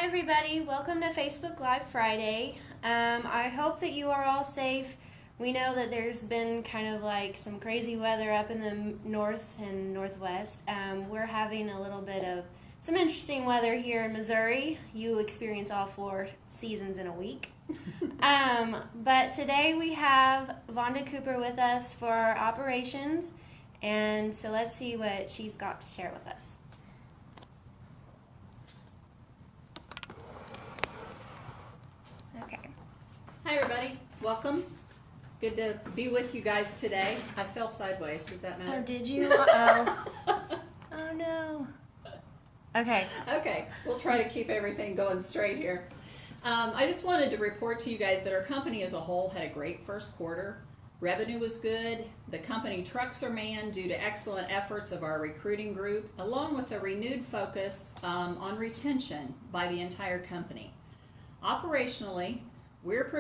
Hi everybody, welcome to Facebook Live Friday. I hope that you are all safe. We know that there's been kind of like some crazy weather up in the north and northwest. We're having a little bit of some interesting weather here in Missouri. You experience all 4 seasons in a week. But today we have Vonda Cooper with us for operations, and so let's see what she's got to share with us. Okay. Hi everybody, welcome. It's good to be with you guys today. I fell sideways, does that matter? Oh, did you? Uh-oh. Oh no. Okay. Okay, we'll try to keep everything going straight here. I just wanted to report to you guys that our company as a whole had a great first quarter. Revenue was good. The company trucks are manned due to excellent efforts of our recruiting group, along with a renewed focus on retention by the entire company. Operationally, we're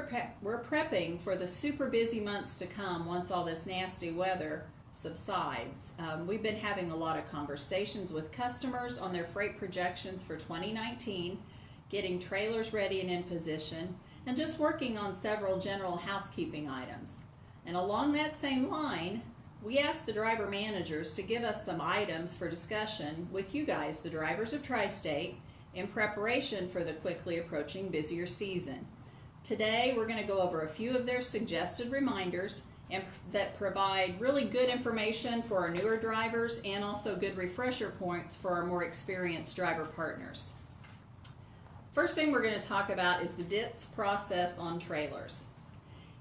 prepping for the super busy months to come once all this nasty weather subsides. We've been having a lot of conversations with customers on their freight projections for 2019, getting trailers ready and in position, and just working on several general housekeeping items. And along that same line, we asked the driver managers to give us some items for discussion with you guys, the drivers of Tri-State, in preparation for the quickly approaching busier season. Today, we're going to go over a few of their suggested reminders that provide really good information for our newer drivers and also good refresher points for our more experienced driver partners. First thing we're going to talk about is the DITS process on trailers.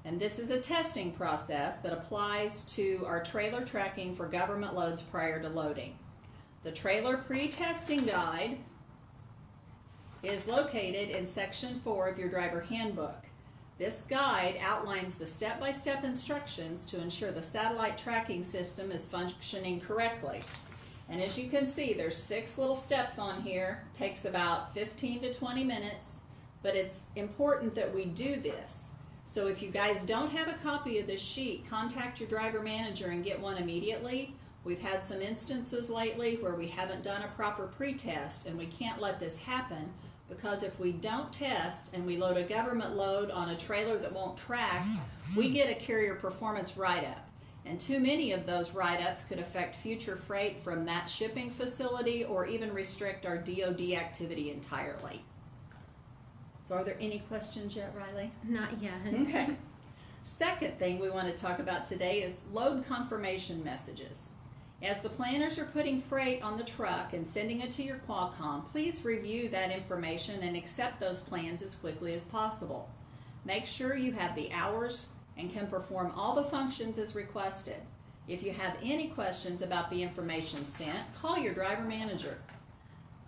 And this is a testing process that applies to our trailer tracking for government loads prior to loading. The trailer pre-testing guide is located in section 4 of your driver handbook. This guide outlines the step-by-step instructions to ensure the satellite tracking system is functioning correctly. And as you can see, there's 6 little steps on here. It takes about 15 to 20 minutes, but it's important that we do this. So if you guys don't have a copy of this sheet, contact your driver manager and get one immediately. We've had some instances lately where we haven't done a proper pre-test, and we can't let this happen, because if we don't test and we load a government load on a trailer that won't track, we get a carrier performance write-up. And too many of those write-ups could affect future freight from that shipping facility or even restrict our DOD activity entirely. So are there any questions yet, Riley? Not yet. Okay. Second thing we want to talk about today is load confirmation messages. As the planners are putting freight on the truck and sending it to your Qualcomm, please review that information and accept those plans as quickly as possible. Make sure you have the hours and can perform all the functions as requested. If you have any questions about the information sent, call your driver manager.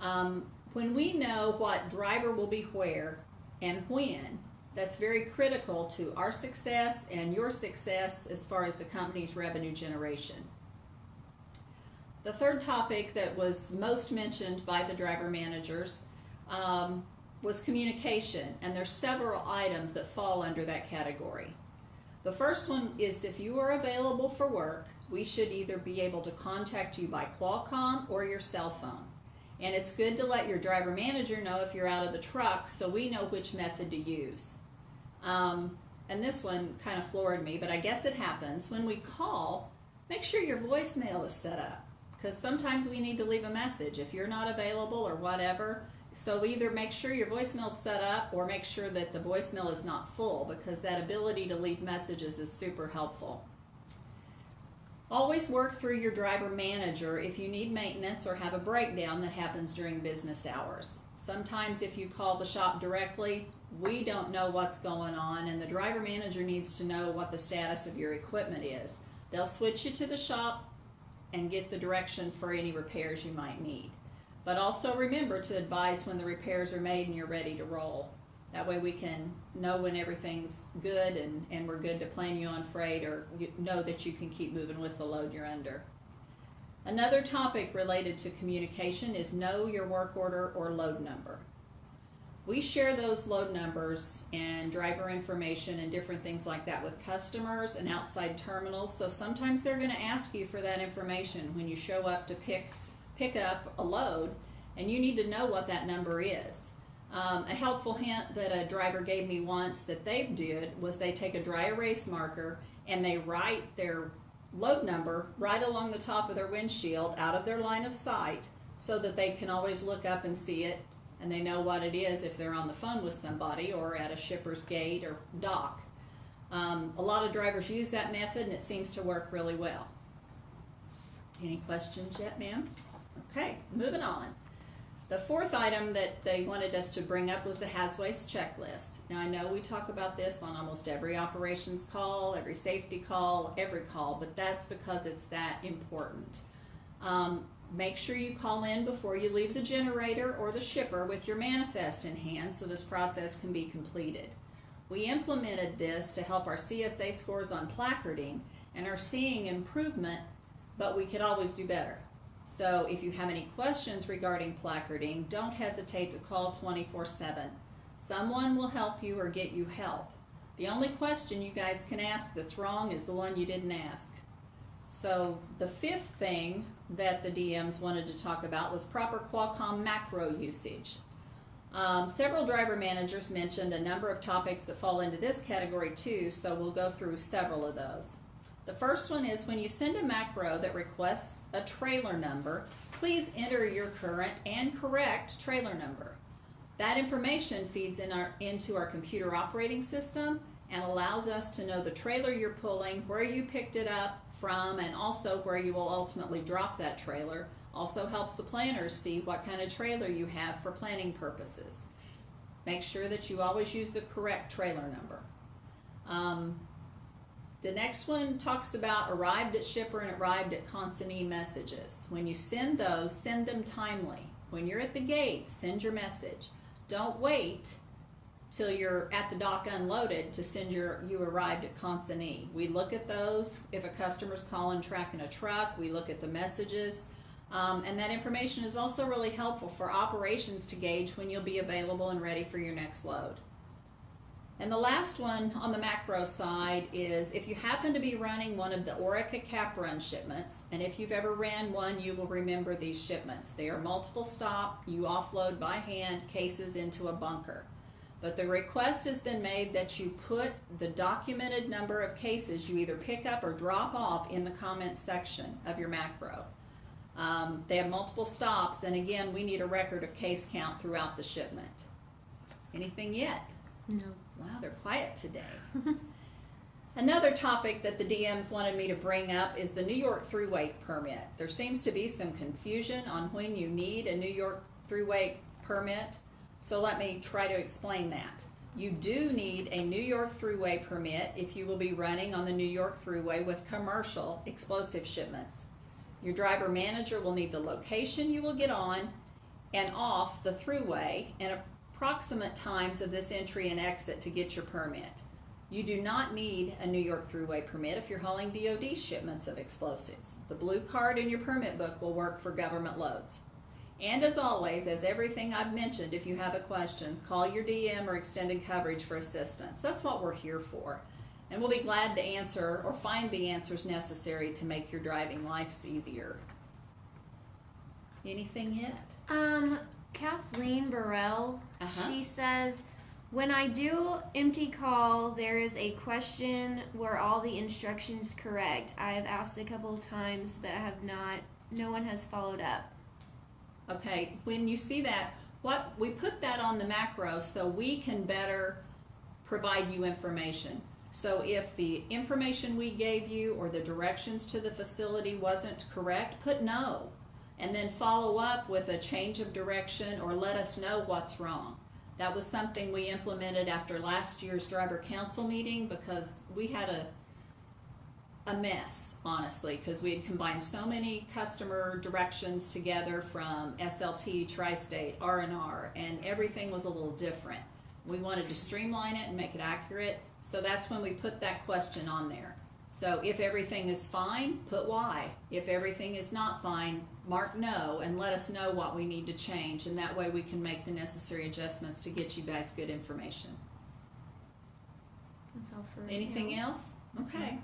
When we know what driver will be where and when, that's very critical to our success and your success as far as the company's revenue generation. The third topic that was most mentioned by the driver managers was communication, and there's several items that fall under that category. The first one is if you are available for work, we should either be able to contact you by Qualcomm or your cell phone. And it's good to let your driver manager know if you're out of the truck so we know which method to use. And this one kind of floored me, but I guess it happens. When we call, make sure your voicemail is set up, because sometimes we need to leave a message if you're not available or whatever. So either make sure your voicemail is set up or make sure that the voicemail is not full, because that ability to leave messages is super helpful. Always work through your driver manager if you need maintenance or have a breakdown that happens during business hours. Sometimes if you call the shop directly, we don't know what's going on, and the driver manager needs to know what the status of your equipment is. They'll switch you to the shop and get the direction for any repairs you might need. But also remember to advise when the repairs are made and you're ready to roll. That way we can know when everything's good and we're good to plan you on freight, or know that you can keep moving with the load you're under. Another topic related to communication is know your work order or load number. We share those load numbers and driver information and different things like that with customers and outside terminals, so sometimes they're going to ask you for that information when you show up to pick up a load, and you need to know what that number is. A helpful hint that a driver gave me once that they did was they take a dry erase marker and they write their load number right along the top of their windshield out of their line of sight so that they can always look up and see it and they know what it is if they're on the phone with somebody or at a shipper's gate or dock. A lot of drivers use that method and it seems to work really well. Any questions yet, ma'am? Okay, moving on. The fourth item that they wanted us to bring up was the Has-Waste checklist. Now I know we talk about this on almost every operations call, every safety call, every call, but that's because it's that important. Make sure you call in before you leave the generator or the shipper with your manifest in hand so this process can be completed. We implemented this to help our CSA scores on placarding and are seeing improvement, but we could always do better. So if you have any questions regarding placarding, don't hesitate to call 24/7. Someone will help you or get you help. The only question you guys can ask that's wrong is the one you didn't ask. So the fifth thing that the DMs wanted to talk about was proper Qualcomm macro usage. Several driver managers mentioned a number of topics that fall into this category too, so we'll go through several of those. The first one is when you send a macro that requests a trailer number, please enter your current and correct trailer number. That information feeds into our computer operating system and allows us to know the trailer you're pulling, where you picked it up from, and also where you will ultimately drop that trailer. Also helps the planners see what kind of trailer you have for planning purposes. Make sure that you always use the correct trailer number. The next one talks about arrived at shipper and arrived at consignee messages. When you send those, send them timely. When you're at the gate, send your message. Don't wait till you're at the dock unloaded to send you arrived at consignee. We look at those. If a customer's calling, tracking a truck, we look at the messages. And that information is also really helpful for operations to gauge when you'll be available and ready for your next load. And the last one on the macro side is if you happen to be running one of the Orica cap run shipments, and if you've ever ran one, you will remember these shipments. They are multiple stop, you offload by hand cases into a bunker. But the request has been made that you put the documented number of cases you either pick up or drop off in the comments section of your macro. They have multiple stops, and again, we need a record of case count throughout the shipment. Anything yet? No. Wow, they're quiet today. Another topic that the DMs wanted me to bring up is the New York through-weight permit. There seems to be some confusion on when you need a New York through-weight permit, so let me try to explain that. You do need a New York thruway permit if you will be running on the New York thruway with commercial explosive shipments. Your driver manager will need the location you will get on and off the thruway and approximate times of this entry and exit to get your permit. You do not need a New York thruway permit if you're hauling DoD shipments of explosives. The blue card in your permit book will work for government loads. And as always, as everything I've mentioned, if you have a question, call your DM or extended coverage for assistance. That's what we're here for. And we'll be glad to answer or find the answers necessary to make your driving lives easier. Anything yet? Kathleen Burrell, she says, when I do empty call, there is a question were all the instructions correct? I have asked a couple of times, but I have not, no one has followed up. Okay, when you see that, we put that on the macro so we can better provide you information. So if the information we gave you or the directions to the facility wasn't correct, put no. And then follow up with a change of direction or let us know what's wrong. That was something we implemented after last year's driver council meeting because we had a mess, honestly, because we had combined so many customer directions together from SLT, Tri-State, R&R, and everything was a little different. We wanted to streamline it and make it accurate, so that's when we put that question on there. So if everything is fine, put Y. If everything is not fine, mark no and let us know what we need to change, and that way we can make the necessary adjustments to get you guys good information. That's all for anything else? Okay.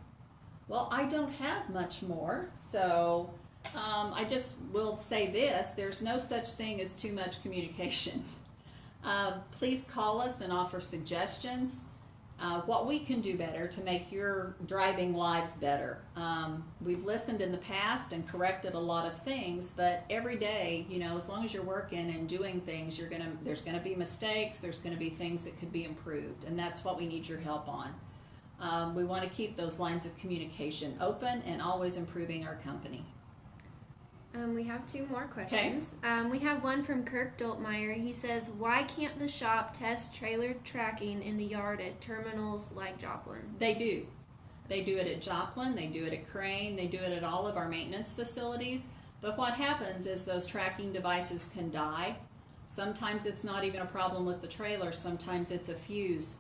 Well, I don't have much more, so I just will say this. There's no such thing as too much communication. Please call us and offer suggestions. What we can do better to make your driving lives better. We've listened in the past and corrected a lot of things, but every day, you know, as long as you're working and doing things, there's gonna be mistakes, there's gonna be things that could be improved, and that's what we need your help on. We want to keep those lines of communication open and always improving our company. We have two more questions. Okay. We have one from Kirk Doltmeyer. He says, why can't the shop test trailer tracking in the yard at terminals like Joplin? They do. They do it at Joplin, they do it at Crane, they do it at all of our maintenance facilities. But what happens is those tracking devices can die. Sometimes it's not even a problem with the trailer. Sometimes it's a fuse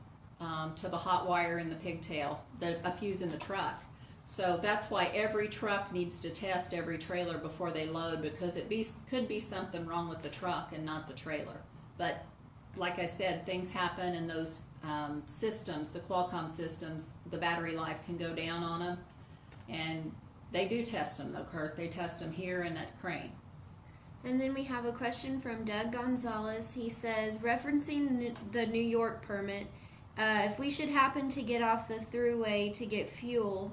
to the hot wire in the pigtail, a fuse in the truck. So that's why every truck needs to test every trailer before they load, because could be something wrong with the truck and not the trailer. But like I said, things happen, and those systems, the Qualcomm systems, the battery life can go down on them. And they do test them though, Kurt. They test them here and at Crane. And then we have a question from Doug Gonzalez. He says, referencing the New York permit, if we should happen to get off the thruway to get fuel,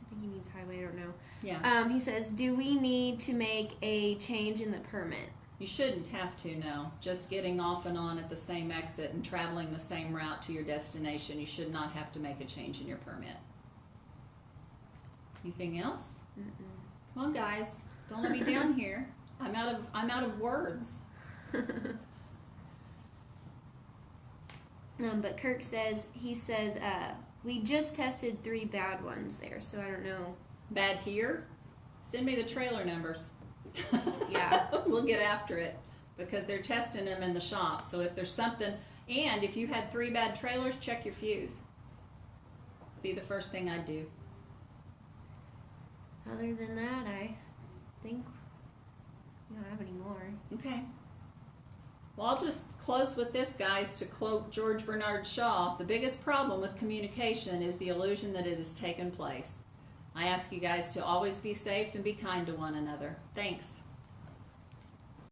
I think he means highway, I don't know. Yeah. He says, do we need to make a change in the permit? You shouldn't have to, no. Just getting off and on at the same exit and traveling the same route to your destination, you should not have to make a change in your permit. Anything else? Mm-mm. Come on, guys. Don't let me down here. I'm out of words. But Kirk says, we just tested 3 bad ones there, so I don't know. Bad here? Send me the trailer numbers. Yeah. We'll get after it, because they're testing them in the shop. So if there's something, and if you had 3 bad trailers, check your fuse. Be the first thing I'd do. Other than that, I think we don't have any more. Okay. Well, I'll just close with this, guys. To quote George Bernard Shaw, the biggest problem with communication is the illusion that it has taken place. I ask you guys to always be safe and be kind to one another. Thanks.